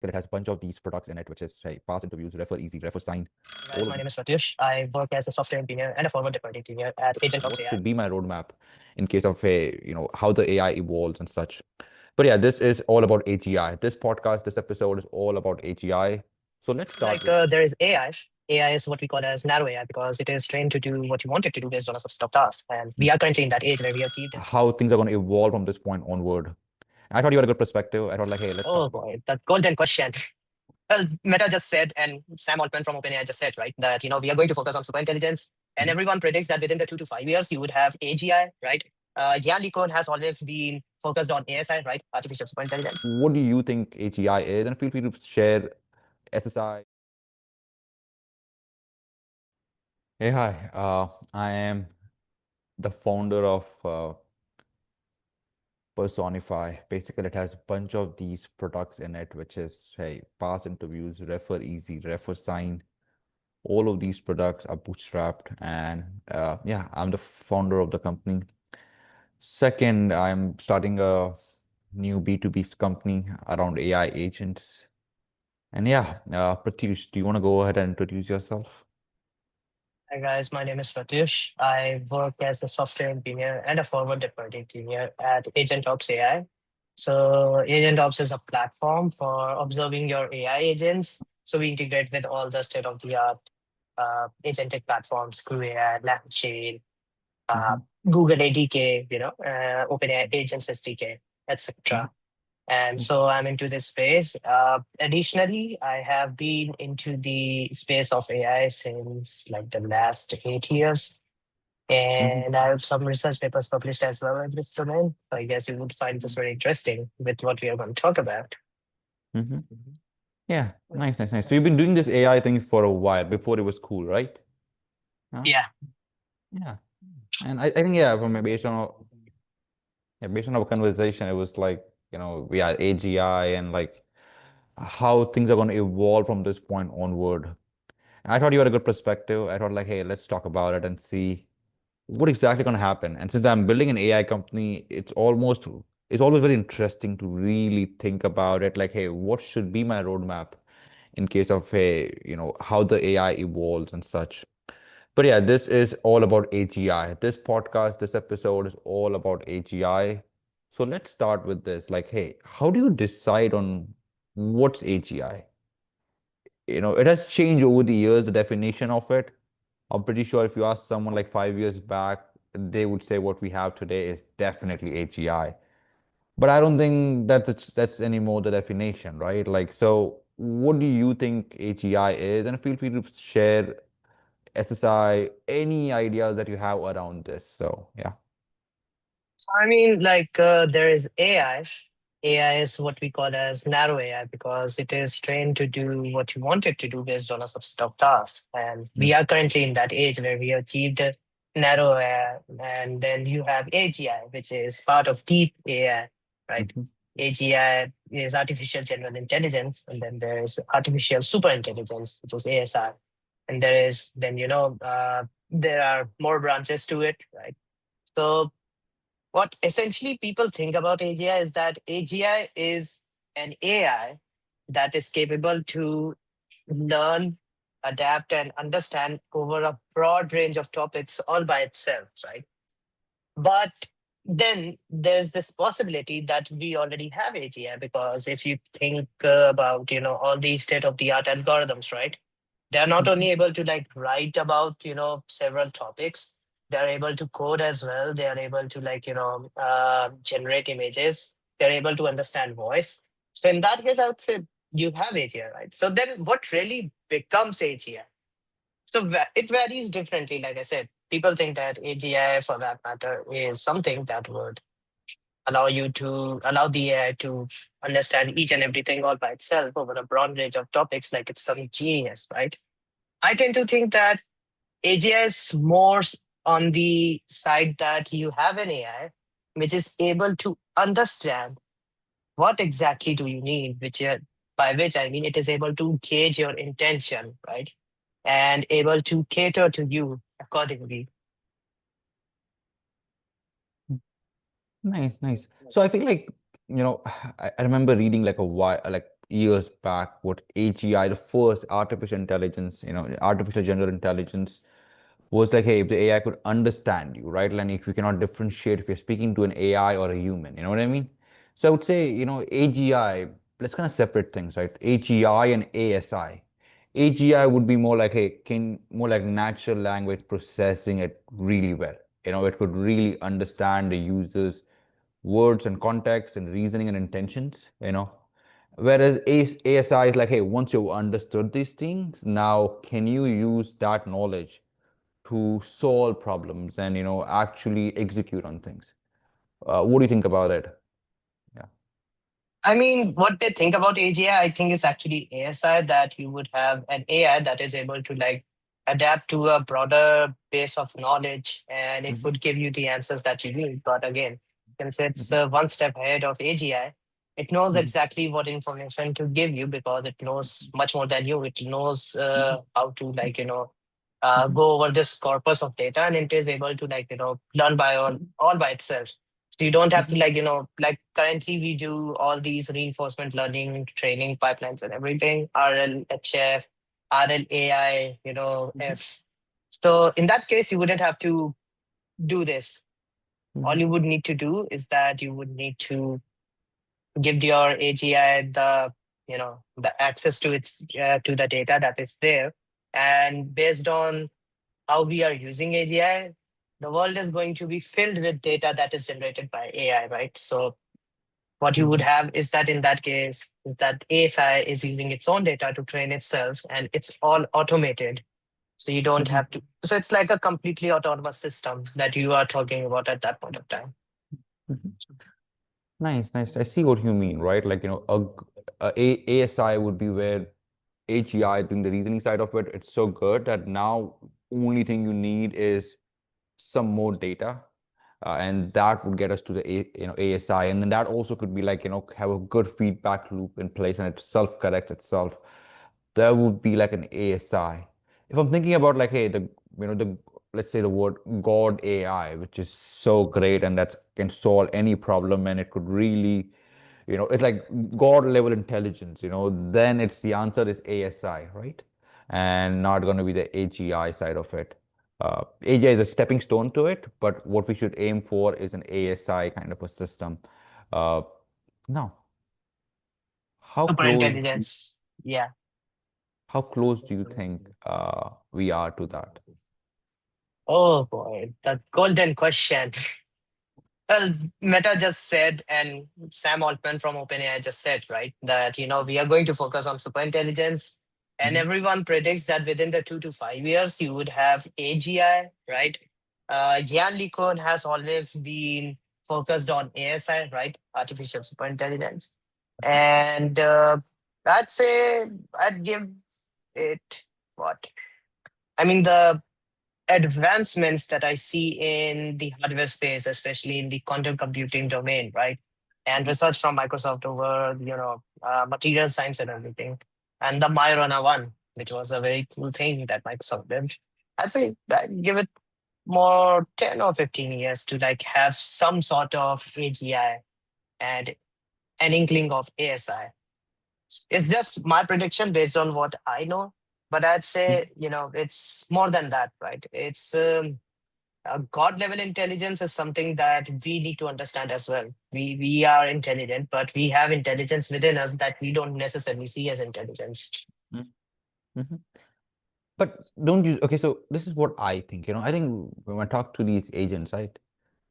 it has a bunch of these products in it, which is say past interviews, refer easy, refer sign. Guys, my name is Pratyush. I work as a software engineer and a forward deployed engineer at Agent What Ops AI. should be my roadmap in case of a how the AI evolves and such. But yeah, this is all about AGI. This podcast, this episode is all about AGI. So let's start with There is AI. AI is what we call as narrow AI because it is trained to do what you want it to do based on a subset of tasks. And we are currently in that age where we achieved. how things are going to evolve from this point onward. I thought you had a good perspective. I thought like, hey, let's talk Oh about. boy, the golden question. Well, Meta just said, and Sam Altman from OpenAI just said, right, that we are going to focus on super intelligence, and everyone predicts that within the 2 to 5 years you would have AGI, right? Jan LeCun has always been focused on ASI, right, artificial super intelligence. What do you think AGI is? And feel free to share SSI. Hey, hi. I am the founder of Personify. Basically, it has a bunch of these products in it, which is, hey, pass interviews, refer easy, refer sign. All of these products are bootstrapped, and yeah, I'm the founder of the company. Second, I'm starting a new B2B company around AI agents. And yeah, Pratyush, do you want to go ahead and introduce yourself? Hi guys, my name is Pratyush. I work as a software engineer and a forward deployed engineer at Agent Ops AI. So Agent Ops is a platform for observing your AI agents. So we integrate with all the state of the art agentic platforms, Crew AI, LangChain, uh, Mm-hmm. Google ADK, OpenAI Agents SDK, Mm-hmm. etc. And so I'm into this space. Additionally, I have been into the space of AI since like the last 8 years. Mm-hmm. And I have some research papers published as well in this domain. So I guess you would find this very interesting with what we are going to talk about. Mm-hmm. Yeah, nice, nice, nice. So you've been doing this AI thing for a while before it was cool, right? Yeah, Yeah. yeah. And I think yeah, from based on our conversation, it was like, we had AGI and like how things are going to evolve from this point onward. And I thought you had a good perspective. I thought like, hey, let's talk about it and see what exactly going to happen. And since I'm building an AI company, it's always very interesting to really think about it. Like, hey, what should be my roadmap in case of how the AI evolves and such. But yeah, this is all about AGI. This podcast, this episode is all about AGI. So let's start with this. Like, hey, how do you decide on what's AGI? It has changed over the years, the definition of it. I'm pretty sure if you ask someone like 5 years back, they would say what we have today is definitely AGI. But I don't think that's anymore the definition, right? Like, so what do you think AGI is? And feel free to share SSI, any ideas that you have around this. So yeah. So, there is AI. AI is what we call as narrow AI because it is trained to do what you want it to do based on a subset of tasks. And we are currently in that age where we achieved narrow AI. And then you have AGI, which is part of deep AI, right? Mm-hmm. AGI is artificial general intelligence. And then there is artificial super intelligence, which is ASI. And there are more branches to it, right? So what essentially people think about AGI is that AGI is an AI that is capable to learn, adapt, and understand over a broad range of topics all by itself, right? But then there's this possibility that we already have AGI because if you think about all these state of the art algorithms, right? They're not Mm-hmm. only able to like write about several topics, they're able to code as well. They are able to generate images. They're able to understand voice. So in that case, I would say you have AGI, right? So then what really becomes AGI? So it varies differently. Like I said, people think that AGI, for that matter, is something that would allow the AI to understand each and everything all by itself over a broad range of topics, like it's some genius, right? I tend to think that AGI is more on the side that you have an AI which is able to understand what exactly do you need, by which I mean it is able to gauge your intention, right? And able to cater to you accordingly. Nice, nice. So I feel like, I remember reading like a while, like years back what AGI, the first artificial intelligence, artificial general intelligence was like, hey, if the AI could understand you, right? And if you cannot differentiate if you're speaking to an AI or a human, you know what I mean? So I would say, AGI, let's kind of separate things, right? AGI and ASI. AGI would be more like, hey, can more like natural language processing it really well. It could really understand the user's words and context and reasoning and intentions. Whereas ASI is like, hey, once you've understood these things, now can you use that knowledge to solve problems and actually execute on things? What do you think about it? Yeah. I mean, what they think about AGI, I think is actually ASI, that you would have an AI that is able to like adapt to a broader base of knowledge, and it Hmm. would give you the answers that you need. But again, since it's Hmm. one step ahead of AGI, it knows Hmm. exactly what information to give you because it knows much more than you. It knows how to like, Hmm. go over this corpus of data, and it is able to like, learn by all by itself. So you don't have to Hmm. like, like currently we do all these reinforcement learning training pipelines and everything, RLHF, RLAI, Hmm. F. So in that case, you wouldn't have to do this. All Hmm. you would need to do is that you would need to give your AGI the access to its to the data that is there. And based on how we are using AGI, the world is going to be filled with data that is generated by AI, right? So what you would Hmm. have is that in that case is that ASI is using its own data to train itself, and it's all automated. So you don't Hmm. have to. So it's like a completely autonomous system that you are talking about at that point of time. Hmm. Nice, nice. I see what you mean, right? Like, ASI would be where AGI doing the reasoning side of it. It's so good that now only thing you need is some more data, and that would get us to the ASI, and then that also could be like have a good feedback loop in place, and it self corrects itself. That would be like an ASI. If I'm thinking about like, hey, the let's say the word God AI, which is so great and that can solve any problem, and it could really, it's like God level intelligence, then it's the answer is ASI, right? And not going to be the AGI side of it. AGI is a stepping stone to it, but what we should aim for is an ASI kind of a system. Uh, Now, how Super close intelligence. Yeah. how close do you think we are to that? Oh boy, the golden question. Well, Meta just said, and Sam Altman from OpenAI just said, right, that we are going to focus on super intelligence, and Mhm. everyone predicts that within the 2 to 5 years you would have AGI, right? Jan LeCun has always been focused on ASI, right, artificial super intelligence, and I'd say I'd give it what I mean the advancements that I see in the hardware space, especially in the quantum computing domain, right? And research from Microsoft over, material science and everything. And the Myrona one, which was a very cool thing that Microsoft did. I'd say I'd give it more 10 or 15 years to like have some sort of AGI and an inkling of ASI. It's just my prediction based on what I know. But I'd say, it's more than that, right? It's God level intelligence is something that we need to understand as well. We are intelligent, but we have intelligence within us that we don't necessarily see as intelligence. Mhm. Mhm. But don't you, okay, so this is what I think, I think when I talk to these agents, right,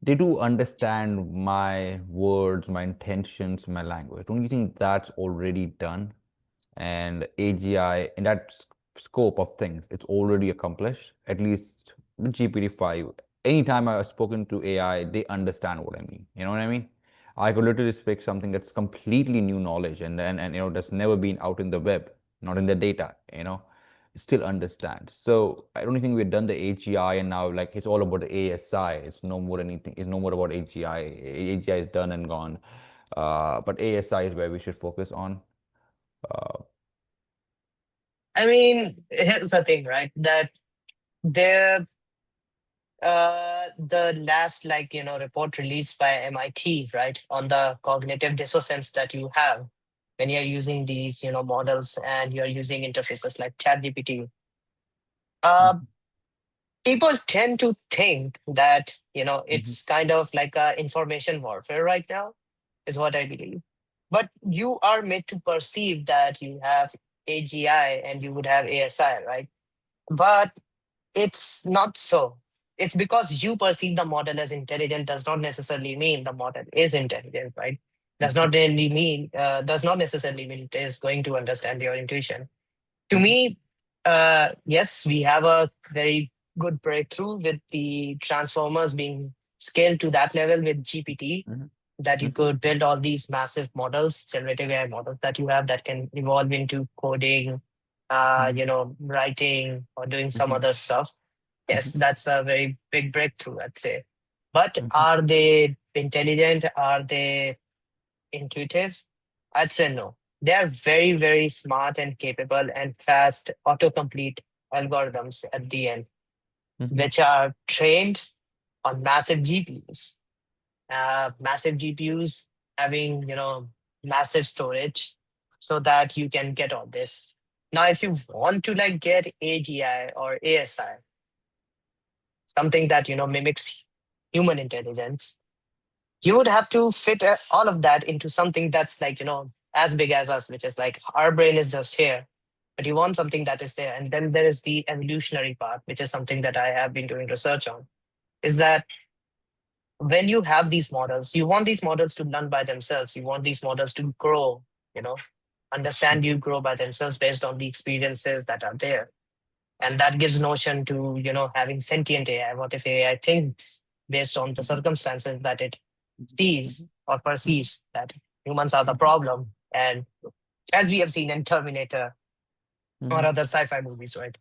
they do understand my words, my intentions, my language. Don't you think that's already done? And AGI in that scope of things, it's already accomplished. At least with GPT-5, anytime I've spoken to AI, they understand what I mean. You know what I mean? I could literally speak something that's completely new knowledge and that's never been out in the web, not in the data, it still understand. So I don't think we've done the AGI and now like it's all about the ASI. It's no more anything, it's no more about AGI. AGI is done and gone. But ASI is where we should focus on. Uh, I mean, here's the thing, right? That there, the last report released by MIT, right, on the cognitive dissonance that you have. when you're using these, models, and you're using interfaces like ChatGPT. Uh, Mhm. People tend to think that, Mhm. it's kind of like a information warfare right now, is what I believe. But you are made to perceive that you have AGI and you would have ASI, right? But it's not so. It's because you perceive the model as intelligent does not necessarily mean the model is intelligent, right? Mhm. Does not necessarily mean it is going to understand your intuition. To Mhm. me, yes, we have a very good breakthrough with the transformers being scaled to that level with GPT, Mhm. that you Mhm. could build all these massive models, generative AI models that you have that can evolve into coding, Mhm. writing, or doing some Mhm. other stuff. Yes, Mhm. that's a very big breakthrough, I'd say. But Mhm. are they intelligent? Are they intuitive? I'd say no. They are very, very smart and capable and fast autocomplete algorithms at the end, Mhm. which are trained on massive GPUs. Massive GPUs having, massive storage so that you can get all this. Now, if you want to like get AGI or ASI, something that, mimics human intelligence, you would have to fit all of that into something that's like, as big as us, which is like our brain is just here, but you want something that is there. And then there is the evolutionary part, which is something that I have been doing research on, is that when you have these models, you want these models to learn by themselves. You want these models to grow, you know, understand Mhm. you, grow by themselves based on the experiences that are there. And that gives notion to, having sentient AI. What if AI thinks based on the Mhm. circumstances that it Mhm. sees Mhm. or Mhm. perceives that humans are the Mhm. problem? And as we have seen in Terminator or Mhm. other sci-fi movies, right?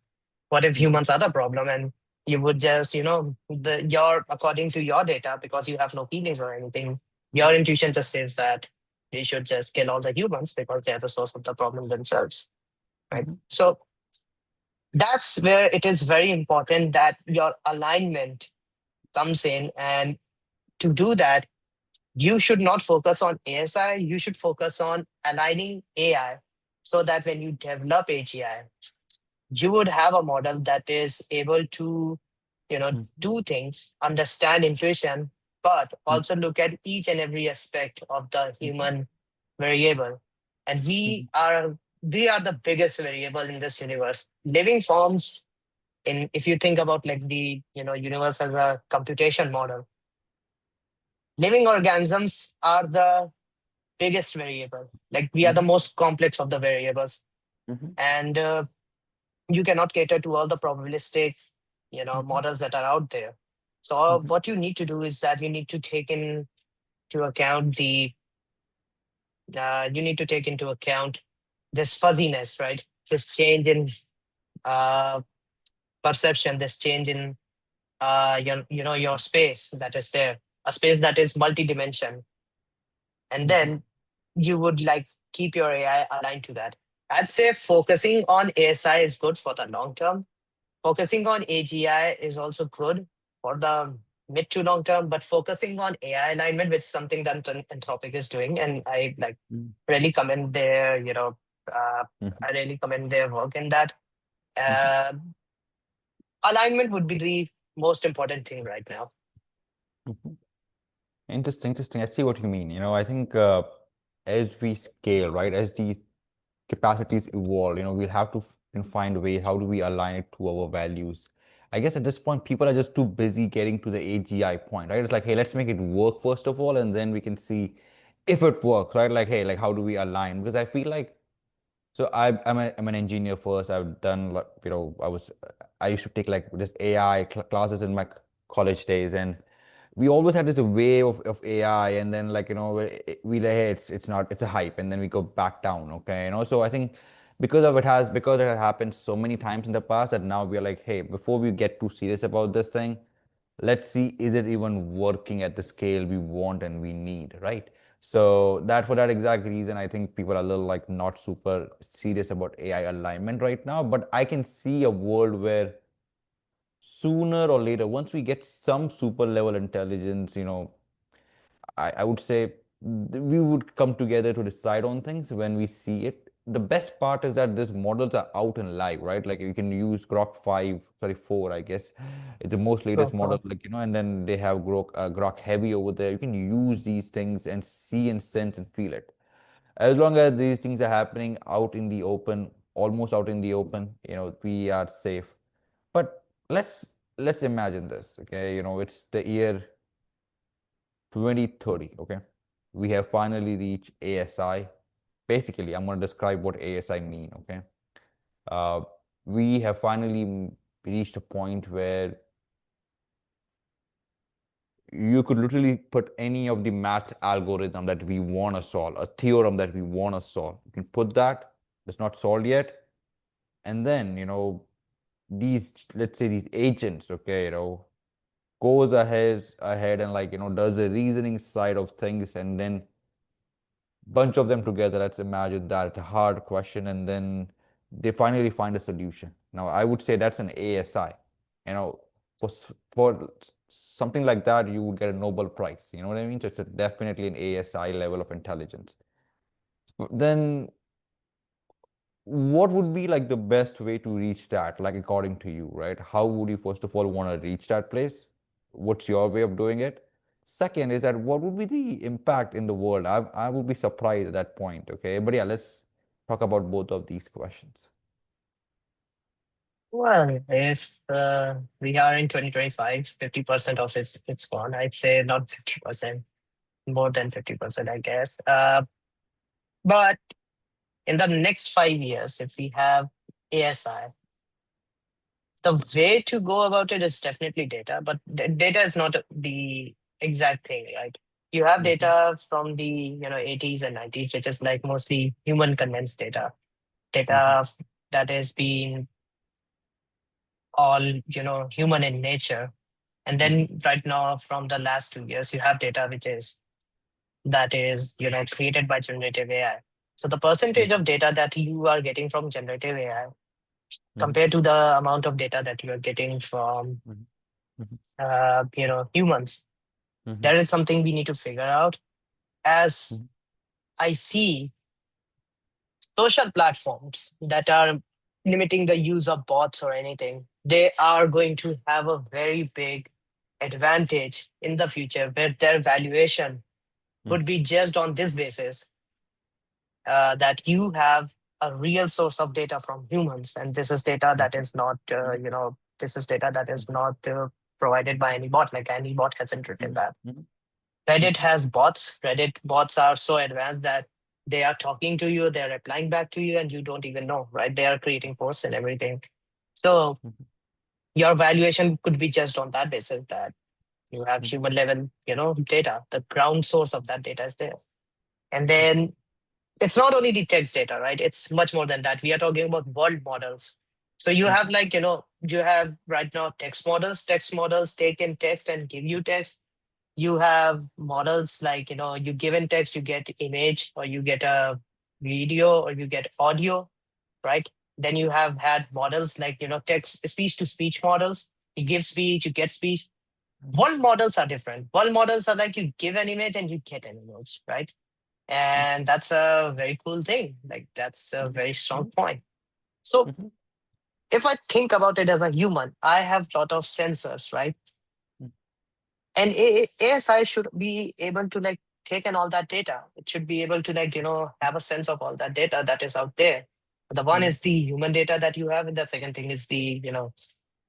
What if Mhm. humans are the problem, and you would just, your according to your data, because you have no feelings or anything, your Mhm. intuition just says that we should just kill all the humans because they are the source of the problem themselves, right? Mhm. So that's where it is very important that your alignment comes in. And to do that, you should not focus on ASI, you should focus on aligning AI so that when you develop AGI, you would have a model that is able to, Mhm. do things, understand intuition, but Mhm. also look at each and every aspect of the Mhm. human variable. And Mhm. we are the biggest variable in this universe. Living forms, in if you think about like the, universe as a computation model, living organisms are the biggest variable. Like we are the Mhm. most complex of the variables, Mhm. and you cannot cater to all the probabilistic, Mhm. models that are out there. So Mhm. what you need to do is that to account the you need to take into account this fuzziness, right? This change in uh, perception, this change in your space that is there, a space that is multi-dimension, and Mhm. then you would like keep your AI aligned to that. I'd say focusing on ASI is good for the long term. Focusing on AGI is also good for the mid to long term, but focusing on AI alignment, which is something that Anthropic is doing, and I like Mhm. really commend their, Mhm. I really commend their work in that. Mhm. Uh, Alignment would be the most important thing right now. Mhm. Interesting, interesting. I see what you mean. I think as we scale, right, as the capacities evolve, we'll have to find ways how do we align it to our values. I guess at this point, people are just too busy getting to the AGI point, right? It's like, hey, let's make it work first of all, and then we can see if it works, right? Like, hey, like how do we align? Because I feel like so I'm an engineer first. I've done like I used to take like this AI classes in my college days, and we always had this wave of AI, and then like we like hey it's a hype, and then we go back down, okay, so I think because it has happened so many times in the past that now we are like, hey, before we get too serious about this thing, let's see, is it even working at the scale we want and we need, right? So that for that exact reason, I think people are a little like not super serious about AI alignment right now, but I can see a world where sooner or later, once we get some super level intelligence, I would say we would come together to decide on things when we see it. The best part is that these models are out and live, right? Like you can use Grok 5, sorry, 4, I guess. It's the most latest model, So, like, and then they have Grok Heavy over there. You can use these things and see and sense and feel it. As long as these things are happening out in the open, almost out in the open, we are safe. But let's imagine this, okay? It's the year 2030, okay? We have finally reached ASI. Basically, I'm going to describe what ASI mean, okay? Uh, we have finally reached a point where you could literally put any of the math algorithm that we want to solve, a theorem that we want to solve. You can put that, it's not solved yet. And then, these, let's say these agents, okay, goes ahead and like, does the reasoning side of things, and then bunch of them together. Let's imagine that it's a hard question, and then they finally find a solution. Now, I would say that's an ASI. You know, for something like that, you would get a Nobel Prize. You know what I mean? So it's definitely an ASI level of intelligence. Then what would be like the best way to reach that, like according to you, right? How would you first of all want to reach that place? What's your way of doing it? Second is that what would be the impact in the world? I would be surprised at that point, okay? But yeah, let's talk about both of these questions. well, if we are in 2025, 50% of it's gone. I'd say not 50%, more than 50%, I guess. But in the next 5 years, if we have ASI, the way to go about it is definitely data, but data is not the exact thing, right? You have Mm-hmm, data from the 80s and 90s, which is like mostly human condensed data, mm-hmm, data that is being all human in nature. And mm-hmm, then right now, from the last 2 years, you have data that is created by generative AI. So the percentage of data that you are getting from generative AI mm-hmm, compared to the amount of data that you are getting from mm-hmm, humans, mm-hmm, that is something we need to figure out. As I see social platforms that are limiting the use of bots or anything, they are going to have a very big advantage in the future where their valuation mm-hmm, would be judged on this basis, that you have a real source of data from humans, and this is data that is not, this is data that is not provided by any bot. Like any bot hasn't written mm-hmm, that. mm-hmm, Reddit has bots. Reddit bots are so advanced that they are talking to you, they're replying back to you, and you don't even know, right? They are creating posts and everything. So your valuation could be judged on that basis that you have mm-hmm, human level, data. The ground source of that data is there. And then it's not only the text data, right? It's much more than that. We are talking about world models. So you have like, you have right now text models. Text models take in text and give you text. You have models like, you give in text, you get image, or you get a video, or you get audio, right? Then you have had models like, text, speech to speech models. You give speech, you get speech. World models are different. World models are like you give an image and you get an image, right? And that's a very cool thing. Like that's a very strong point. So mm-hmm, if I think about it as a human, I have a lot of sensors, right? And ASI should be able to like take in all that data. It should be able to like, have a sense of all that data that is out there. The one mm-hmm, is the human data that you have, and the second thing is the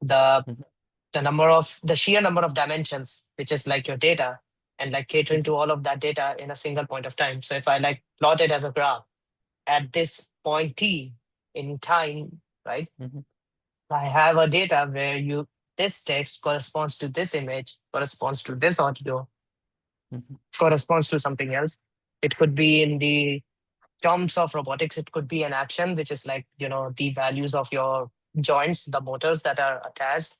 the sheer number of dimensions, which is like your data, and like catering to all of that data in a single point of time. So if I like plot it as a graph at this point t in time, right? mm-hmm, I have a data where this text corresponds to this image, corresponds to this audio, mm-hmm, corresponds to something else. It could be in the terms of robotics, it could be an action, which is like, the values of your joints, the motors that are attached.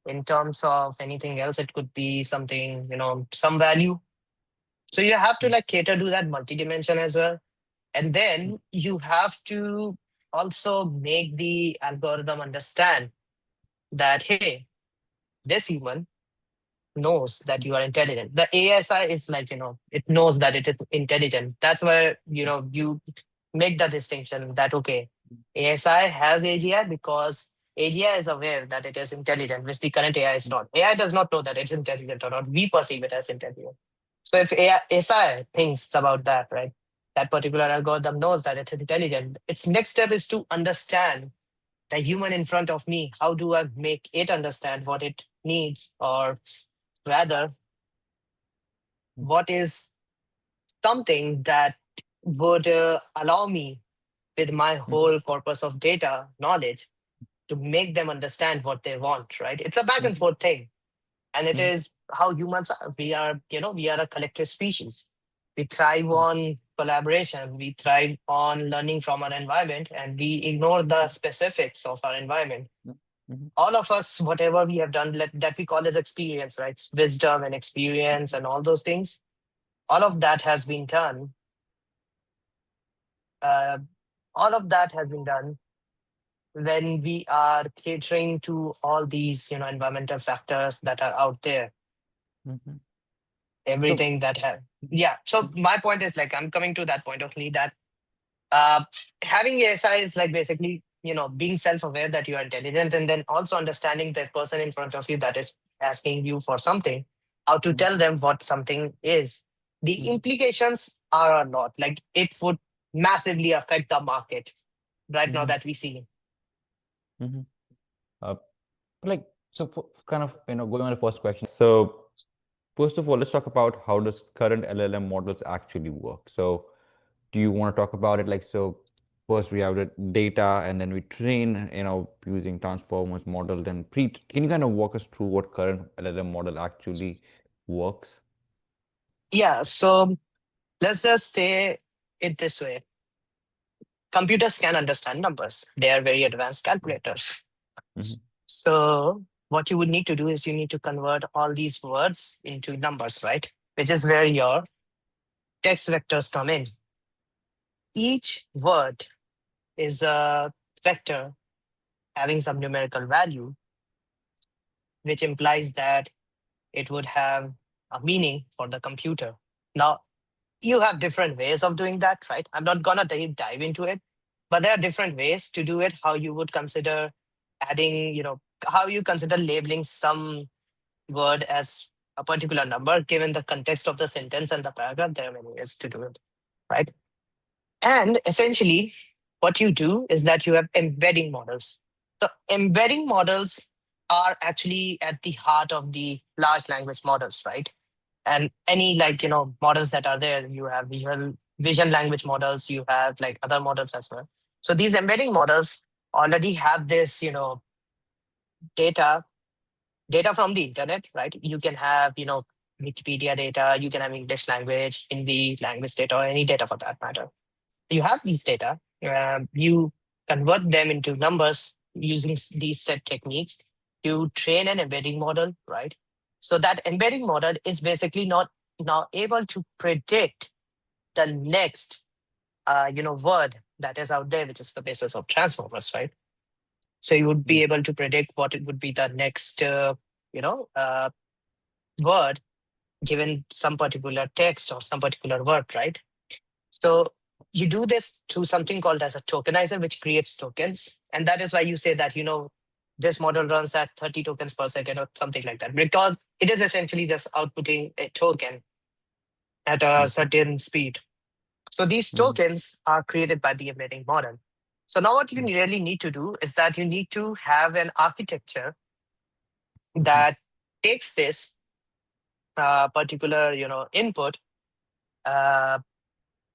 In terms of anything else, it could be something, some value. So you have to like cater to that multi-dimension as well. And then you have to also make the algorithm understand that, hey, this human knows that you are intelligent. The ASI is like, it knows that it is intelligent. That's where, you make the distinction that, okay, ASI has AGI because AGI is aware that it is intelligent, which the current AI is not. AI does not know that it's intelligent or not. We perceive it as intelligent. So if AI, ASI thinks about that, right, that particular algorithm knows that it's intelligent, its next step is to understand the human in front of me. How do I make it understand what it needs, or rather, what is something that would allow me, with my Mhm, whole corpus of data knowledge, to make them understand what they want, right? It's a back and mhm, forth thing. And it mhm, is how humans are. We are a collective species. We thrive on collaboration. We thrive on learning from our environment, and we ignore the specifics of our environment. mhm, mhm, All of us, whatever we have done, that we call as experience, right? Wisdom and experience and all those things, all of that has been done. Uh, all of that has been done when we are catering to all these, environmental factors that are out there. mhm. So, Everything that have, mhm, yeah. So mhm, my point is like, I'm coming to that point only, that uh, having ASI is like basically, being self-aware that you are intelligent, and then also understanding the person in front of you that is asking you for something, how to mhm, tell them what something is. The mhm, implications are a lot. Like, it would massively affect the market right now mhm, that we see. mhm. Uh, like, so for, kind of, going on the first question. So, first of all, let's talk about how does current LLM models actually work. So, do you want to talk about it? Like, so first we have the data and then we train, using transformers model, then can you kind of walk us through what current LLM model actually works? Yeah, so let's just say it this way. Computers can understand numbers. They are very advanced calculators. Mm-hmm, So what you would need to do is you need to convert all these words into numbers, right? Which is where your text vectors come in. Each word is a vector having some numerical value, which implies that it would have a meaning for the computer. Now, you have different ways of doing that, right? I'm not gonna dive into it, but there are different ways to do it. How you would consider adding, how you consider labeling some word as a particular number given the context of the sentence and the paragraph. There are many ways to do it, right? And essentially, what you do is that you have embedding models. The embedding models are actually at the heart of the large language models, right? And any, like, models that are there, you have vision language models, you have like other models as well. So these embedding models already have this, data data from the internet, right? You can have, Wikipedia data, you can have English language, Hindi language data, or any data for that matter. You have these data, you convert them into numbers using these set techniques to train an embedding model, right? So that embedding model is basically not now able to predict the next, word that is out there, which is the basis of transformers, right? So you would be able to predict what it would be the next, you know, uh, word given some particular text or some particular word, right? So you do this through something called as a tokenizer, which creates tokens. And that is why you say that, this model runs at 30 tokens per second or something like that, because it is essentially just outputting a token at a mm-hmm, certain speed. So these mm-hmm, tokens are created by the embedding model. So now what you really need to do is that you need to have an architecture mm-hmm, that takes this particular, input, uh,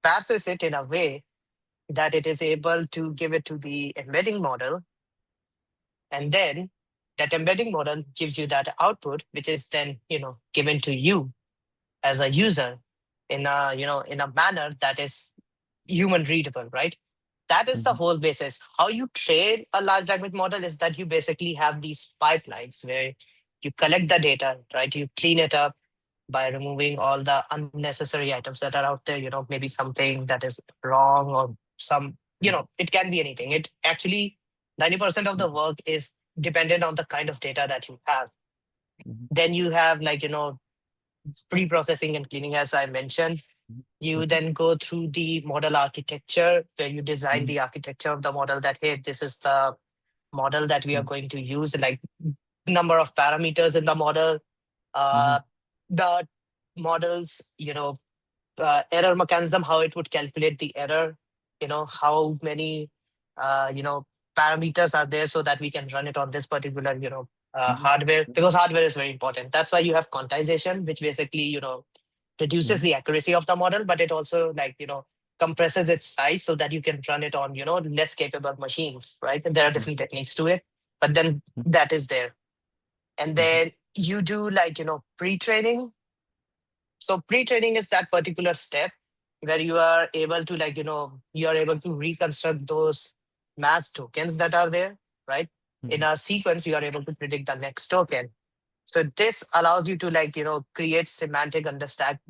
passes it in a way that it is able to give it to the embedding model, and then that embedding model gives you that output, which is then, given to you as a user in a, in a manner that is human readable, right? That is the mm-hmm, whole basis. How you train a large language model is that you basically have these pipelines where you collect the data, right? You clean it up by removing all the unnecessary items that are out there, maybe something that is wrong, or some, it can be anything. It actually, 90% of the work is dependent on the kind of data that you have. Mhm. Then you have like, pre-processing and cleaning, as I mentioned. You Mhm. then go through the model architecture where you design Mhm. the architecture of the model that, hey, this is the model that we are Mhm. going to use, like number of parameters in the model, uh, Mhm. the models, error mechanism, how it would calculate the error, how many, uh, you know, parameters are there so that we can run it on this particular, Mhm. hardware, Mhm. because hardware is very important. That's why you have quantization, which basically, reduces Mhm. the accuracy of the model, but it also like, compresses its size so that you can run it on, less capable machines, right? And there are Mhm. different techniques to it, but then that is there. And Mhm. then you do like, pre-training. So pre-training is that particular step where you are able to like, you are able to reconstruct those mass tokens that are there, right? In Mhm. a sequence, you are able to predict the next token. So this allows you to like, create semantic understanding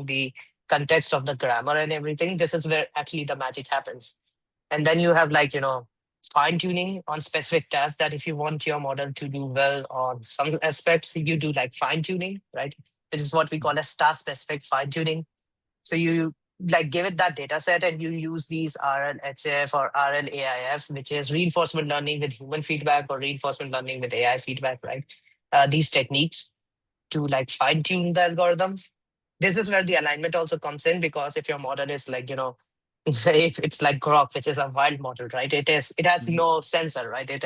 the context of the grammar and everything. This is where actually the magic happens. And then you have like, fine tuning on specific tasks, that if you want your model to do well on some aspects, you do like fine tuning, right? Which is what we call as task specific fine tuning. So you like give it that data set and you use these RLHF or RLAIF, which is reinforcement learning with human feedback or reinforcement learning with AI feedback, right? These techniques to like fine tune the algorithm. This is where the alignment also comes in, because if your model is like, if it's like Grok, which is a wild model, right? It has Mhm. no sensor, right? It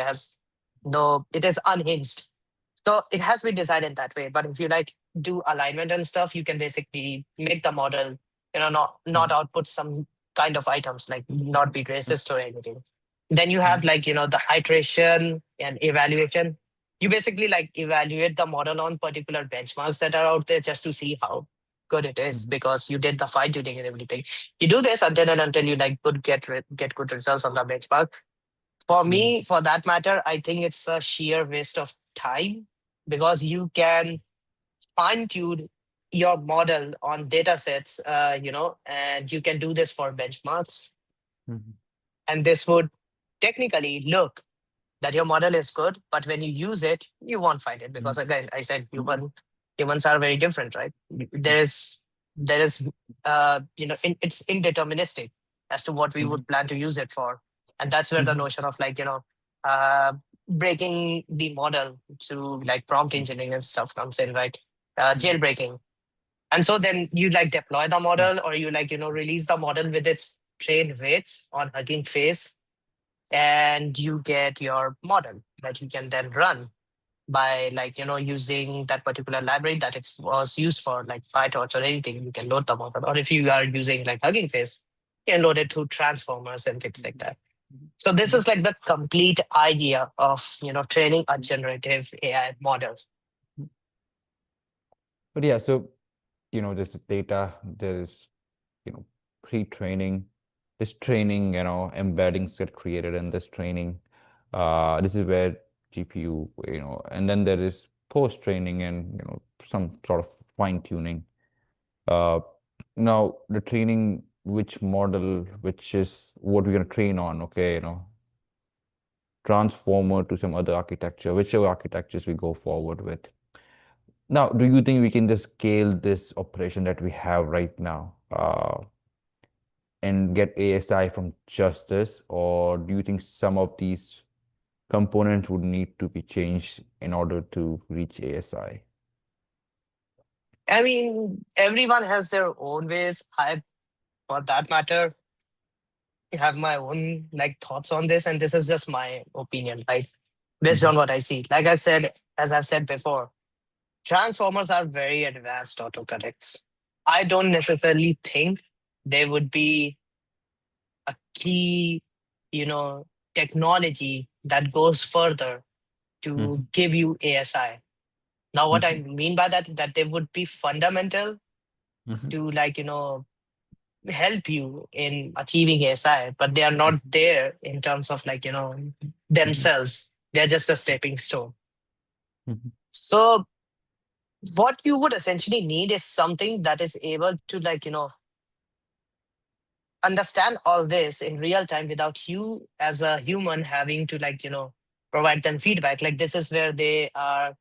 is unhinged. So it has been designed in that way. But if you like do alignment and stuff, you can basically make the model, not Mhm. output some kind of items, like not be Mhm. racist or anything. Then you have Mhm. like, the iteration and evaluation. You basically like evaluate the model on particular benchmarks that are out there just to see how good it is, Mhm. because you did the fine tuning and everything. You do this until you like get good results on the benchmark. For Mhm. me, for that matter, I think it's a sheer waste of time, because you can fine tune your model on data sets, and you can do this for benchmarks. Mhm. And this would technically look that your model is good, but when you use it, you won't find it, because Mhm. again, I said Mhm. humans are very different, right? There is it's indeterministic as to what we Mhm. would plan to use it for. And that's where the Mhm. notion of like, uh breaking the model through like prompt Mhm. engineering and stuff comes in, right? Mhm. Jailbreaking. And so then you like deploy the Mhm. model, or you like, release the model with its trained weights on Hugging Face, and you get your model that you can then run by like, using that particular library that it was used for, like PyTorch or anything. You can load the model, or if you are using like Hugging Face, you can load it through transformers and things like that. So this Mhm. is like the complete idea of, training a generative AI model. Mhm. But yeah, so there's data, there's pre-training, this training, embeddings get created in this training. This is where GPU, and then there is post-training and some sort of fine-tuning. Uh, Now the training, which model, which is what we're gonna train on, okay, transformer to some other architecture, whichever architectures we go forward with. Now, do you think we can just scale this operation that we have right now, and get ASI from just this, or do you think some of these components would need to be changed in order to reach ASI? I mean, everyone has their own ways. I, for that matter, have my own like thoughts on this, and this is just my opinion, like based Mhm. on what I see. Like I said, as I've said before, transformers are very advanced autocorrects. I don't necessarily think they would be a key, you know, technology that goes further to Mhm. give you ASI. Now, what I Mhm. mean by that they would be fundamental Mhm. to like, help you in achieving ASI, but they are not there in terms of like, Mhm. themselves. They're just a stepping stone. Mhm. So what you would essentially need is something that is able to like, understand all this in real time without you as a human having to like, provide them feedback. Like this is where they are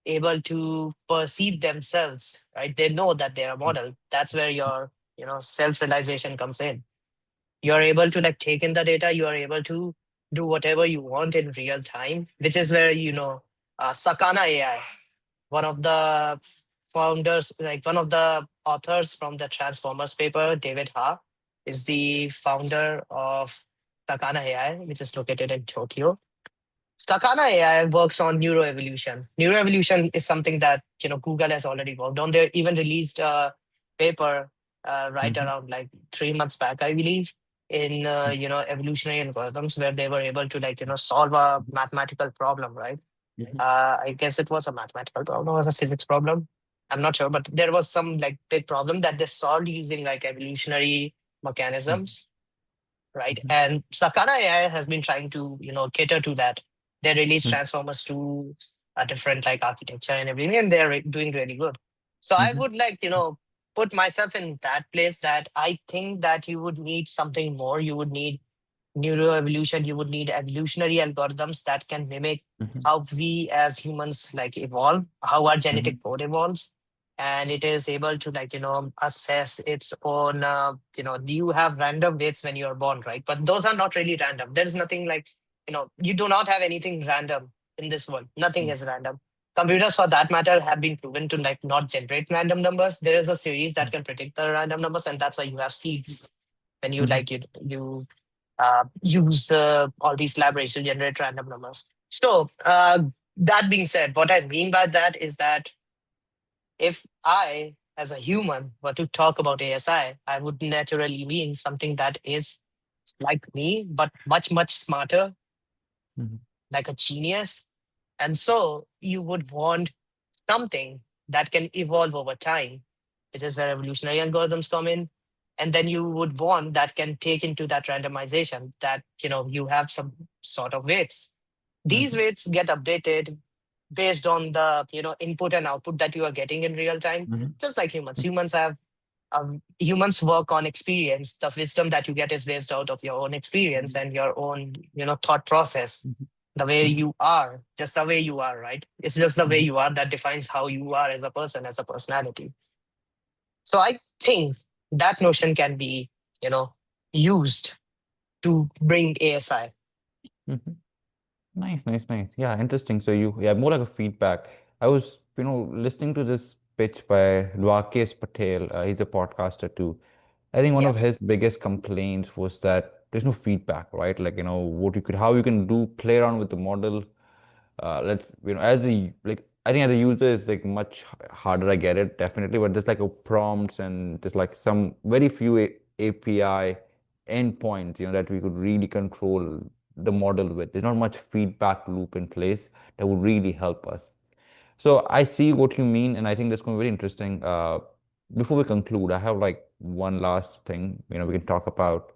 able to perceive themselves, right? They know that they're a model. That's where your, self-realization comes in. You're able to like take in the data, you are able to do whatever you want in real time, which is where, Sakana AI, one of the founders, like one of the authors from the Transformers paper, David Ha, is the founder of Sakana AI, which is located in Tokyo. Sakana AI works on neuroevolution. Neuroevolution is something that Google has already worked on. They even released a paper right Mhm. around like 3 months back, I believe, in Mhm. evolutionary algorithms where they were able to like solve a mathematical problem, right? Mhm. I guess it was a mathematical problem, or was a physics problem. I'm not sure, but there was some like big problem that they solved using like evolutionary Mhm. mechanisms, right? Mhm. And Sakana AI has been trying to, cater to that. They release Mhm. transformers to a different like architecture and everything, and they're doing really good. So I Mhm. would like, put myself in that place that I think that you would need something more. You would need neuroevolution, you would need evolutionary algorithms that can mimic Mhm. how we as humans like evolve, how our Mhm. genetic code evolves. And it is able to like, assess its own, you have random weights when you're born, right? But those are not really random. There's nothing like, you do not have anything random in this world. Nothing Mhm. is random. Computers, for that matter, have been proven to like not generate random numbers. There is a series that can predict the random numbers, and that's why you have seeds when you Mhm. like you use all these libraries to generate random numbers. So, that being said, what I mean by that is that if I, as a human, were to talk about ASI, I would naturally mean something that is like me, but much, much smarter, Mhm. like a genius. And so you would want something that can evolve over time, which is where evolutionary algorithms come in. And then you would want that can take into that randomization that, you have some sort of weights. These Mhm. weights get updated based on the, input and output that you are getting in real time, Mhm. just like humans. Humans work on experience. The wisdom that you get is based out of your own experience Mhm. and your own, thought process. Mhm. The way Mhm. you are, just the way you are, right? It's just the way Mhm. you are that defines how you are as a person, as a personality. So I think that notion can be, you know, used to bring ASI. Mhm. Nice, nice, nice. Yeah, interesting. So yeah, more like a feedback. I was, listening to this pitch by Dwarkesh Patel. He's a podcaster too. I think one Yeah. of his biggest complaints was that there's no feedback, right? Like, how you can play around with the model. Let's, as a, like, I think as a user it's like much harder. I get it, definitely, but there's like a prompts and there's like some very few API endpoints, that we could really control the model with. There's not much feedback loop in place that would really help us. So I see what you mean, and I think that's going to be very interesting. Before we conclude, I have like one last thing. We can talk about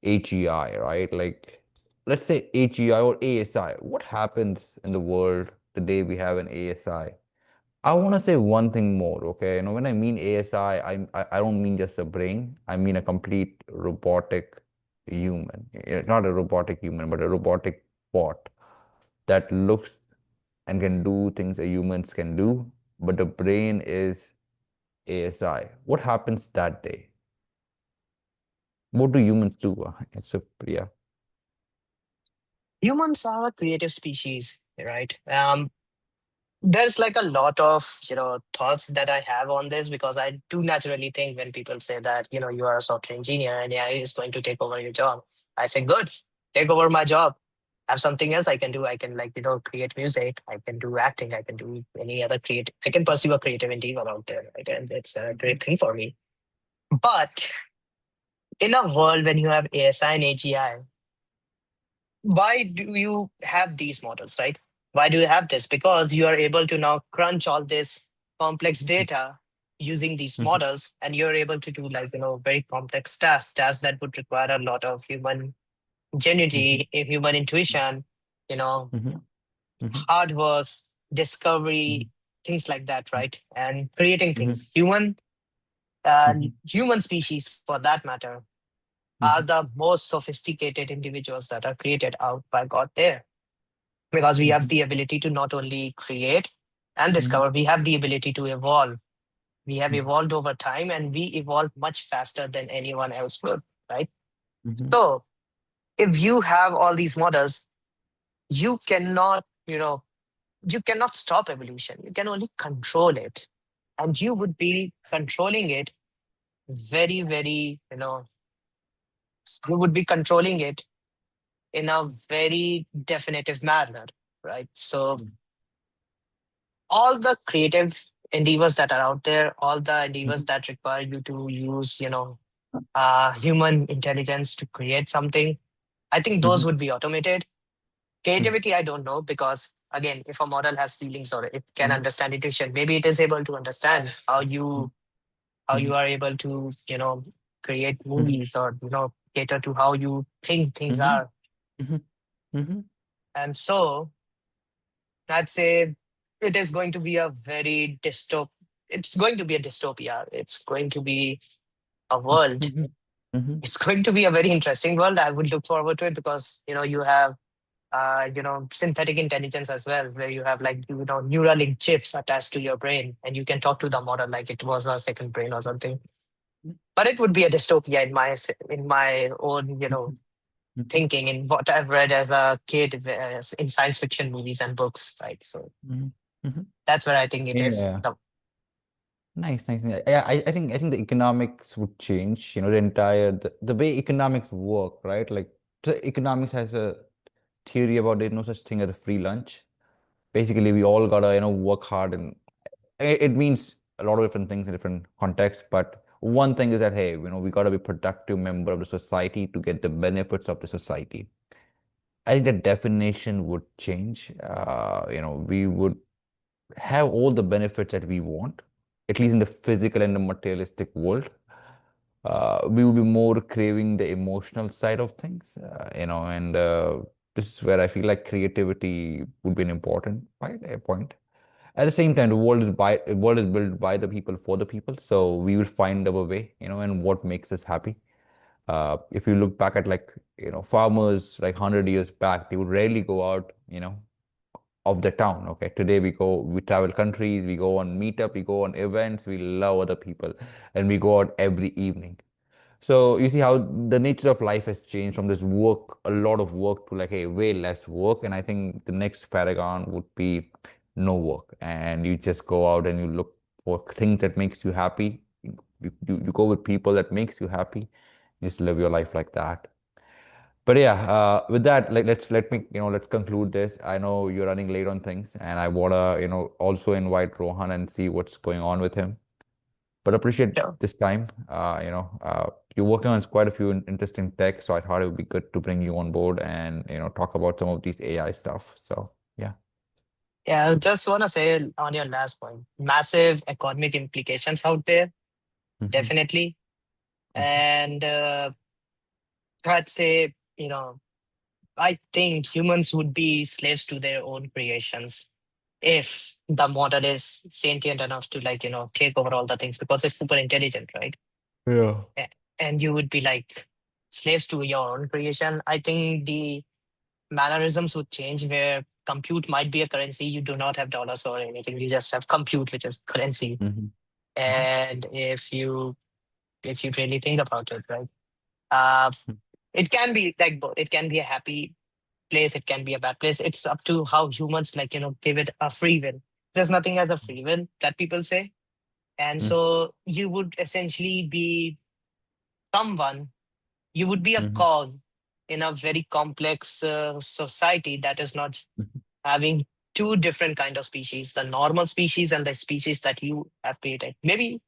AGI, right? Like, let's say AGI or ASI. What happens in the world the day we have an ASI? I want to say one thing more, okay? When I mean ASI, I don't mean just a brain. I mean a complete robotic human. Not a robotic human, but a robotic bot that looks and can do things a humans can do, but the brain is ASI. What happens that day? What do humans do? It's a yeah. Humans are a creative species, right? There's like a lot of, thoughts that I have on this because I do naturally think when people say that, you are a software engineer and AI is going to take over your job. I say, good, take over my job. Have something else I can do. I can like, create music. I can do acting. I can do any other creative. I can pursue a creative endeavor out there, right? And it's a Mhm. great thing for me. But in a world when you have ASI and AGI, why do you have these models, right? Why do you have this? Because you are able to now crunch all this complex data using these Mhm. models, and you're able to do like, very complex tasks that would require a lot of human Mhm. ingenuity, human intuition, you know, Mhm. Mhm. hard work, discovery, Mhm. things like that, right? And creating Mhm. things. Human species, for that matter, are Mhm. the most sophisticated individuals that are created out by God there. because we have Mhm. the ability to not only create and Mhm. discover, we have the ability to evolve. We have Mhm. evolved over time and we evolve much faster than anyone else would, right? Mhm. So if you have all these models, you cannot, you cannot stop evolution. You can only control it. And you would be controlling it very, very, you would be controlling it in a very definitive manner, right? So all the creative endeavors that are out there, all the endeavors Mhm. that require you to use, human intelligence to create something, I think those Mhm. would be automated. Mhm. Creativity, I don't know, because again, if a model has feelings or it can Mhm. understand intuition, maybe it is able to understand how you Mhm. are able to, create Mhm. movies or, cater to how you think things Mhm. are. Mhm. Mhm. And so I'd say it is going to be a very it's going to be a dystopia. It's going to be a world. Mhm. Mhm. It's going to be a very interesting world. I would look forward to it because, you have synthetic intelligence as well, where you have like, Neuralink chips attached to your brain and you can talk to the model like it was a second brain or something. But it would be a dystopia in my own, Mhm. Mhm. thinking in what I've read as a kid in science fiction movies and books, right? So Mhm. Mhm. that's where I think it is. Yeah. Nice, nice. Yeah, I think the economics would change, the way economics work, right? Like the economics has a theory about there's no such thing as a free lunch. Basically, we all gotta, work hard, and it means a lot of different things in different contexts. But one thing is that, hey, we gotta be productive member of the society to get the benefits of the society. I think the definition would change. We would have all the benefits that we want, at least in the physical and the materialistic world. We will be more craving the emotional side of things, and this is where I feel like creativity would be an important point. At the same time, the world is built by the people for the people, so we will find our way, and what makes us happy. If you look back at like farmers like 100 years back, they would rarely go out, of the town. Okay, today we travel countries, we go on meetup, we go on events, we love other people, and we go out every evening. So you see how the nature of life has changed from this work, a lot of work, to like a way less work. And I think the next paragon would be no work, and you just go out and you look for things that makes you happy. You go with people that makes you happy. Just live your life like that. But yeah, with that, like let's conclude this. I know you're running late on things, and I wanna also invite Rohan and see what's going on with him. But appreciate Sure. this time. You're working on quite a few interesting tech, so I thought it would be good to bring you on board and talk about some of these AI stuff. So yeah. Yeah, I just want to say on your last point, massive economic implications out there, Hmm. definitely. Hmm. And I'd say, I think humans would be slaves to their own creations if the model is sentient enough to like, take over all the things because it's super intelligent, right? Yeah. A- And you would be like slaves to your own creation. I think the mannerisms would change where compute might be a currency. You do not have dollars or anything. You just have compute, which is currency. Hmm. Hmm. And if you really think about it, right? Uh, it can be like both. It can be a happy place, it can be a bad place. It's up to how humans like, give it a free will. There's nothing as a free will that people say. And so you would essentially be someone, you would be a Hmm. cog in a very complex society that is not having two different kind of species, the normal species and the species that you have created. Maybe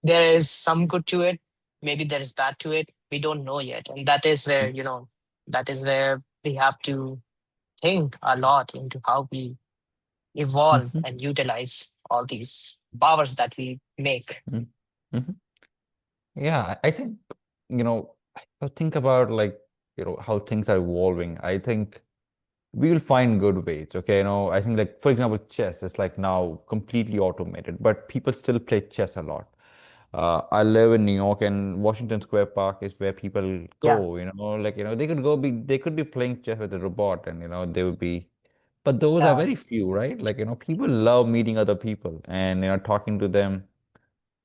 there is some good to it, maybe there is bad to it, we don't know yet. And that is where, that is where we have to think a lot into how we evolve Hmm. and utilize all these powers that we make. Hmm. Hmm. Yeah, I think, I think about like, how things are evolving. I think we will find good ways. Okay, I think like for example, chess is like now completely automated, but people still play chess a lot. I live in New York, and Washington Square Park is where people Yeah, go, like, they could be playing chess with a robot, and, they would be, but those are yeah. very few, right? Like, people love meeting other people and, talking to them,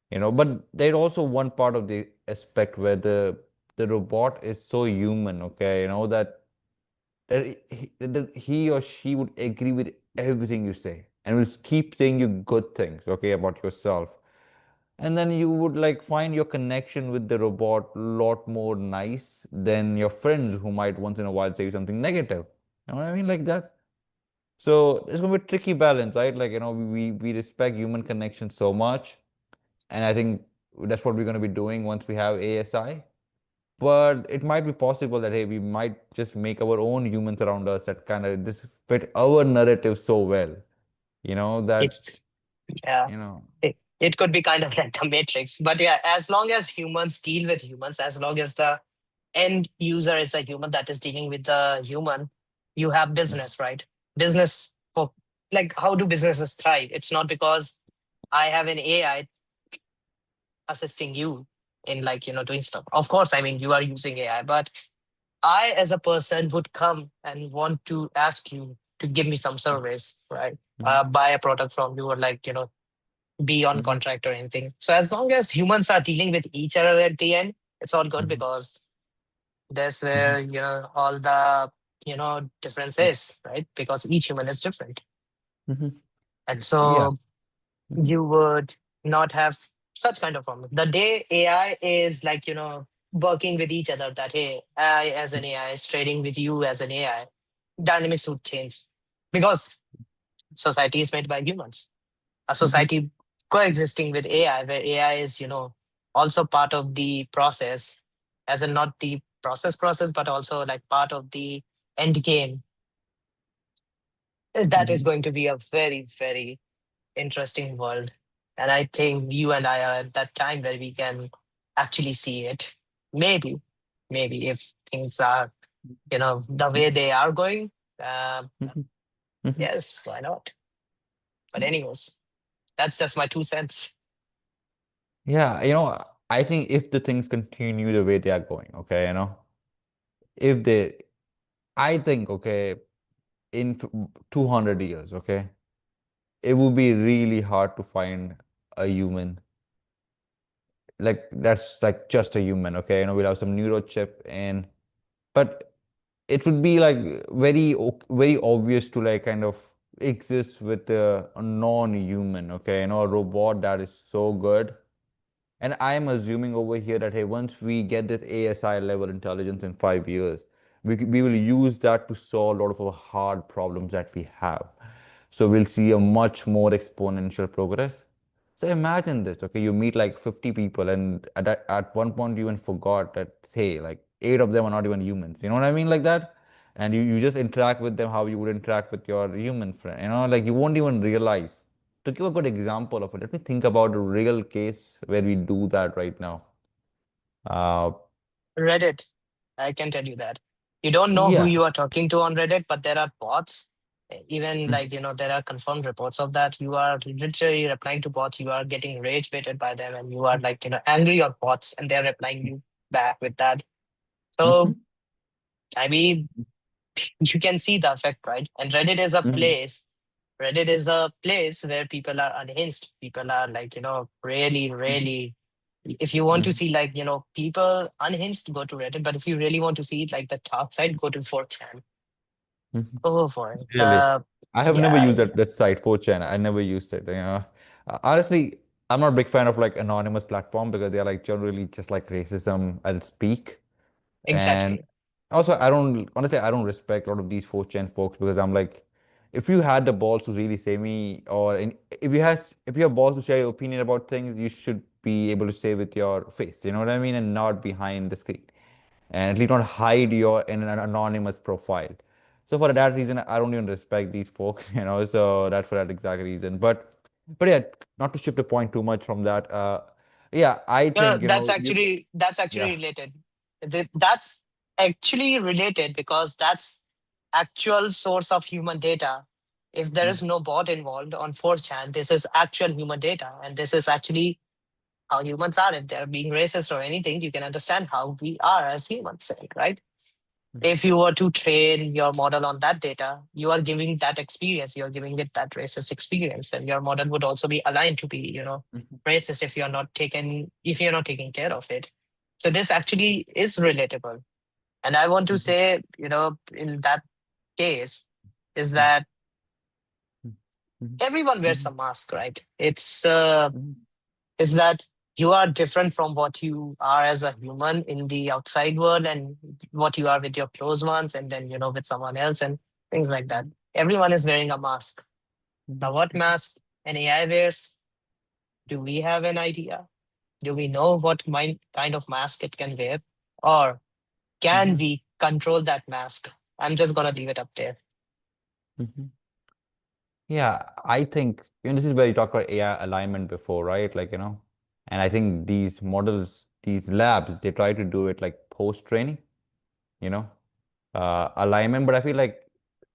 but there's also one part of the aspect where the robot is so human, okay, that he or she would agree with everything you say and will keep saying you good things, okay, about yourself. And then you would like find your connection with the robot a lot more nice than your friends who might once in a while say something negative. You know what I mean? Like that. So it's gonna be a tricky balance, right? Like, we respect human connection so much. And I think that's what we're gonna be doing once we have ASI. But it might be possible that, hey, we might just make our own humans around us that kind of this fit our narrative so well, that, It's yeah. you know. It could be kind of like the Matrix, but yeah, as long as humans deal with humans, as long as the end user is a human that is dealing with the human, you have business, right? Business for like how do businesses thrive? It's not because I have an AI assisting you in like doing stuff. Of course, I mean you are using AI, but I as a person would come and want to ask you to give me some service, right? Mhm, Buy a product from you or like be on mhm, contract or anything. So as long as humans are dealing with each other at the end, it's all good mhm, because that's mhm, where all the difference is, right? Because each human is different, mhm. and Yeah. so Mhm, you would not have such kind of problem. The day AI is like working with each other, that hey, I as an AI is trading with you as an AI, dynamics would change because society is made by humans. A mhm, society coexisting with AI, where AI is, also part of the process, as in not the process, but also like part of the end game. That is mhm. going to be a very, very interesting world. And I think you and I are at that time where we can actually see it. Maybe, maybe if things are, the way they are going, Mhm, mhm. yes, why not? But anyways, that's just my 2 cents. Yeah, I think if the things continue the way they are going, okay, if they, I think, okay, in 200 years, okay, it would be really hard to find a human like that's like just a human, okay, we'll have some neurochip and, but it would be like very obvious to like kind of exist with a non-human, okay, a robot that is so good. And I'm assuming over here that, hey, once we get this ASI level intelligence in 5 years, we will use that to solve a lot of our hard problems that we have. So we'll see a much more exponential progress. So imagine this, okay, you meet like 50 people, and at one point you even forgot that, hey, like eight of them are not even humans. You know what I mean? Like that. And you just interact with them how you would interact with your human friend. Like you won't even realize. To give a good example of it, let me think about a real case where we do that right now. Uh, Reddit, I can tell you that. You don't know who yeah. you are talking to on Reddit, but there are bots. Even Mm, like, there are confirmed reports of that. You are literally replying to bots, you are getting rage baited by them, and you are like, angry on bots, and they're replying you back with that. So, mhm, I mean, you can see the effect, right? And mhm, Reddit is a place where people are unhinged. People are like, really, mhm, really, if you want to mhm, see like, people unhinged, go to Reddit. But if you really want to see it like the dark side, go to 4chan. mhm. Go for it. Really? I have never Yeah, used that site, 4chan. I never used it. Honestly, I'm not a big fan of like anonymous platform because they're like generally just like racism at its peak. And exactly. also, I don't respect a lot of these 4chan folks because I'm like, if you had the balls to really say me, if you have balls to share your opinion about things, you should be able to say with your face, you know what I mean, and not behind the screen, and at least not hide your in an anonymous profile. So for that reason, I don't even respect these folks, So that's for that exact reason. But yeah, not to shift the point too much from that. Yeah, I think That's yeah. actually related. That's actually related because that's actual source of human data. If there Mm, is no bot involved on 4chan, this is actual human data, and this is actually how humans are. If they're being racist or anything, you can understand how we are as humans, right? Mhm. If you were to train your model on that data, you are giving that experience, you're giving it that racist experience, and your model would also be aligned to be, Mhm. racist if you're not taking care of it. So this actually is relatable. And I want to Mhm. say, in that case, is Mhm. that Mhm. everyone wears a Mhm. mask, right? Mhm. Is that you are different from what you are as a human in the outside world and what you are with your close ones, and then with someone else and things like that. Mhm. Everyone is wearing a mask. Now, Mhm. what mask an AI wears? Do we have an idea? Do we know what kind of mask it can wear? Or can Mhm. we control that mask? I'm just gonna leave it up there. Mhm. Yeah, I think, this is where you talked about AI alignment before, right? Like, and I think these models, these labs, they try to do it like post-training, you know, alignment. But I feel like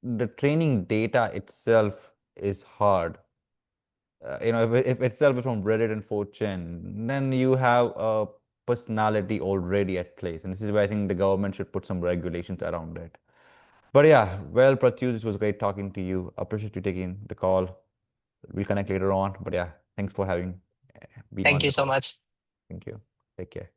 the training data itself is hard. If itself is from Reddit and 4chan, then you have a personality already at place. And this is where I think the government should put some regulations around it. But yeah, well, Pratyush, this was great talking to you. Appreciate you taking the call. We'll connect later on. But yeah, thanks for having been Thank on you the so call. much. Thank you. Take care.